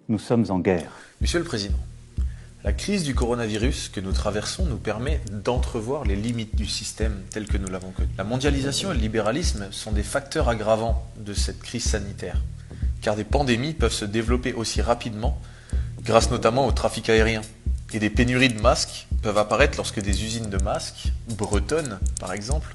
Nous sommes en guerre. Monsieur le Président, la crise du coronavirus que nous traversons nous permet d'entrevoir les limites du système tel que nous l'avons connu. La mondialisation et le libéralisme sont des facteurs aggravants de cette crise sanitaire, car des pandémies peuvent se développer aussi rapidement, grâce notamment au trafic aérien. Et des pénuries de masques peuvent apparaître lorsque des usines de masques, bretonnes par exemple,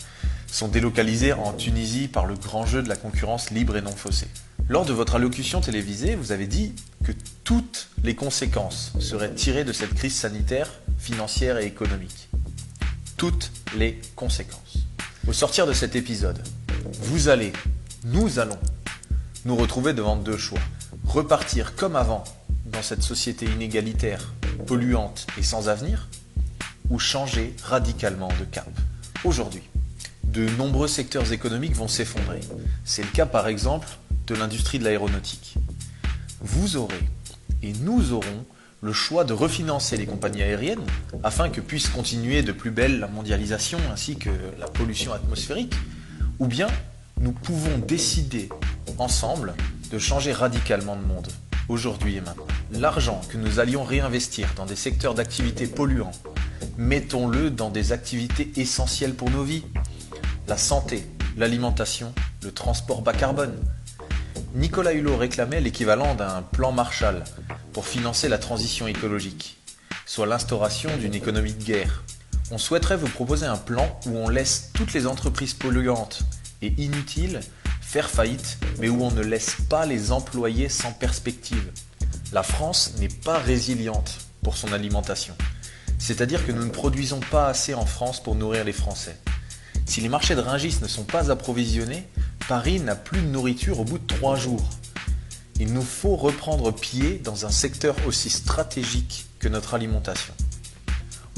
sont délocalisées en Tunisie par le grand jeu de la concurrence libre et non faussée. Lors de votre allocution télévisée, vous avez dit que toutes les conséquences seraient tirées de cette crise sanitaire, financière et économique. Toutes les conséquences. Au sortir de cet épisode, nous allons nous retrouver devant deux choix. Repartir comme avant dans cette société inégalitaire, polluante et sans avenir, ou changer radicalement de cap. Aujourd'hui, de nombreux secteurs économiques vont s'effondrer. C'est le cas par exemple de l'industrie de l'aéronautique. Vous aurez, et nous aurons, le choix de refinancer les compagnies aériennes afin que puisse continuer de plus belle la mondialisation ainsi que la pollution atmosphérique, ou bien nous pouvons décider ensemble de changer radicalement de monde, aujourd'hui et maintenant. L'argent que nous allions réinvestir dans des secteurs d'activité polluants, mettons-le dans des activités essentielles pour nos vies. La santé, l'alimentation, le transport bas carbone. Nicolas Hulot réclamait l'équivalent d'un plan Marshall pour financer la transition écologique, soit l'instauration d'une économie de guerre. On souhaiterait vous proposer un plan où on laisse toutes les entreprises polluantes et inutiles faire faillite, mais où on ne laisse pas les employés sans perspective. La France n'est pas résiliente pour son alimentation, c'est-à-dire que nous ne produisons pas assez en France pour nourrir les Français. Si les marchés de Rungis ne sont pas approvisionnés, Paris n'a plus de nourriture au bout de 3 jours. Il nous faut reprendre pied dans un secteur aussi stratégique que notre alimentation.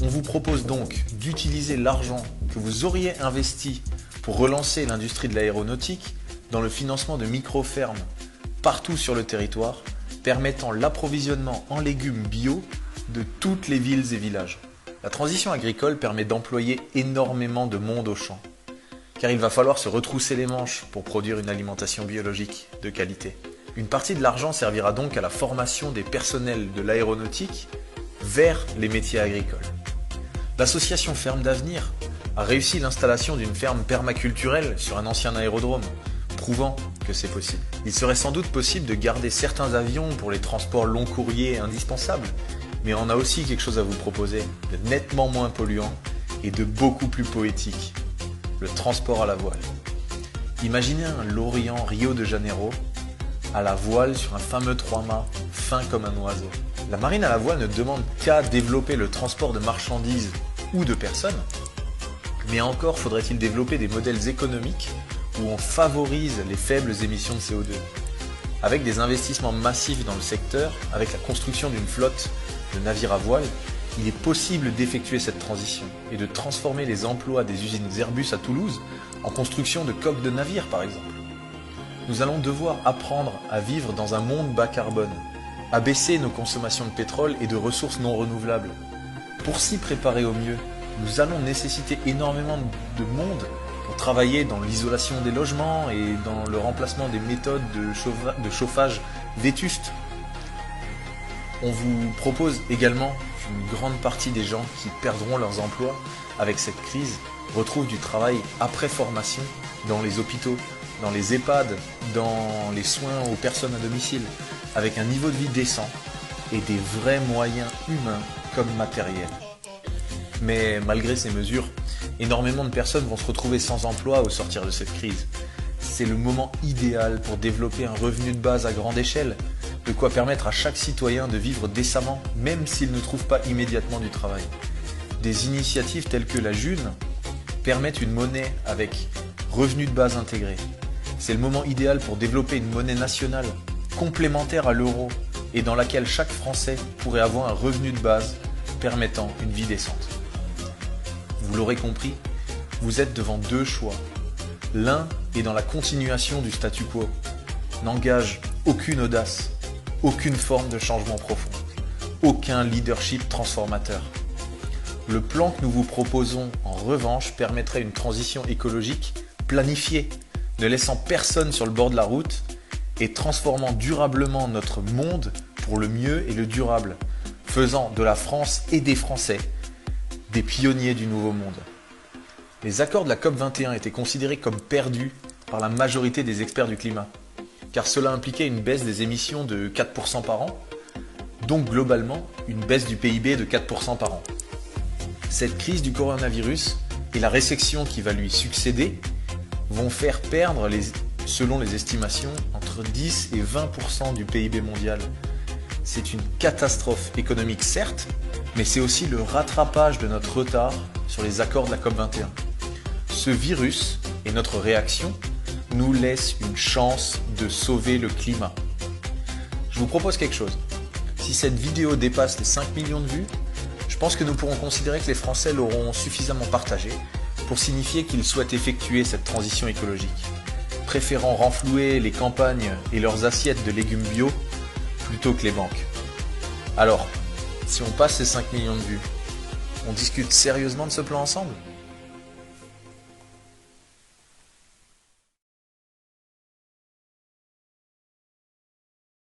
On vous propose donc d'utiliser l'argent que vous auriez investi pour relancer l'industrie de l'aéronautique dans le financement de micro-fermes partout sur le territoire, permettant l'approvisionnement en légumes bio de toutes les villes et villages. La transition agricole permet d'employer énormément de monde au champ, car il va falloir se retrousser les manches pour produire une alimentation biologique de qualité. Une partie de l'argent servira donc à la formation des personnels de l'aéronautique vers les métiers agricoles. L'association Ferme d'Avenir a réussi l'installation d'une ferme permaculturelle sur un ancien aérodrome, prouvant que c'est possible. Il serait sans doute possible de garder certains avions pour les transports long courriers indispensables, mais on a aussi quelque chose à vous proposer de nettement moins polluant et de beaucoup plus poétique. Le transport à la voile. Imaginez un Lorient-Rio de Janeiro à la voile sur un fameux 3-mâts fin comme un oiseau. La marine à la voile ne demande qu'à développer le transport de marchandises ou de personnes, mais encore faudrait-il développer des modèles économiques où on favorise les faibles émissions de CO2. Avec des investissements massifs dans le secteur, avec la construction d'une flotte de navires à voile, il est possible d'effectuer cette transition et de transformer les emplois des usines Airbus à Toulouse en construction de coques de navires par exemple. Nous allons devoir apprendre à vivre dans un monde bas carbone, à baisser nos consommations de pétrole et de ressources non renouvelables. Pour s'y préparer au mieux, nous allons nécessiter énormément de monde pour travailler dans l'isolation des logements et dans le remplacement des méthodes de chauffage vétustes. On vous propose également qu'une grande partie des gens qui perdront leurs emplois avec cette crise retrouvent du travail après formation dans les hôpitaux, dans les EHPAD, dans les soins aux personnes à domicile, avec un niveau de vie décent et des vrais moyens humains comme matériels. Mais malgré ces mesures, énormément de personnes vont se retrouver sans emploi au sortir de cette crise. C'est le moment idéal pour développer un revenu de base à grande échelle, de quoi permettre à chaque citoyen de vivre décemment, même s'il ne trouve pas immédiatement du travail. Des initiatives telles que la June permettent une monnaie avec revenu de base intégré. C'est le moment idéal pour développer une monnaie nationale, complémentaire à l'euro, et dans laquelle chaque Français pourrait avoir un revenu de base permettant une vie décente. Vous l'aurez compris, vous êtes devant deux choix. L'un est dans la continuation du statu quo, n'engage aucune audace, aucune forme de changement profond, aucun leadership transformateur. Le plan que nous vous proposons, en revanche, permettrait une transition écologique planifiée, ne laissant personne sur le bord de la route et transformant durablement notre monde pour le mieux et le durable, faisant de la France et des Français des pionniers du Nouveau Monde. Les accords de la COP21 étaient considérés comme perdus par la majorité des experts du climat, car cela impliquait une baisse des émissions de 4% par an, donc globalement une baisse du PIB de 4% par an. Cette crise du coronavirus et la récession qui va lui succéder vont faire perdre, selon les estimations, entre 10 et 20% du PIB mondial. C'est une catastrophe économique certes, mais c'est aussi le rattrapage de notre retard sur les accords de la COP21. Ce virus et notre réaction nous laissent une chance de sauver le climat. Je vous propose quelque chose. Si cette vidéo dépasse les 5 millions de vues, je pense que nous pourrons considérer que les Français l'auront suffisamment partagé pour signifier qu'ils souhaitent effectuer cette transition écologique, préférant renflouer les campagnes et leurs assiettes de légumes bio plutôt que les banques. Alors, si on passe ces 5 millions de vues, on discute sérieusement de ce plan ensemble ?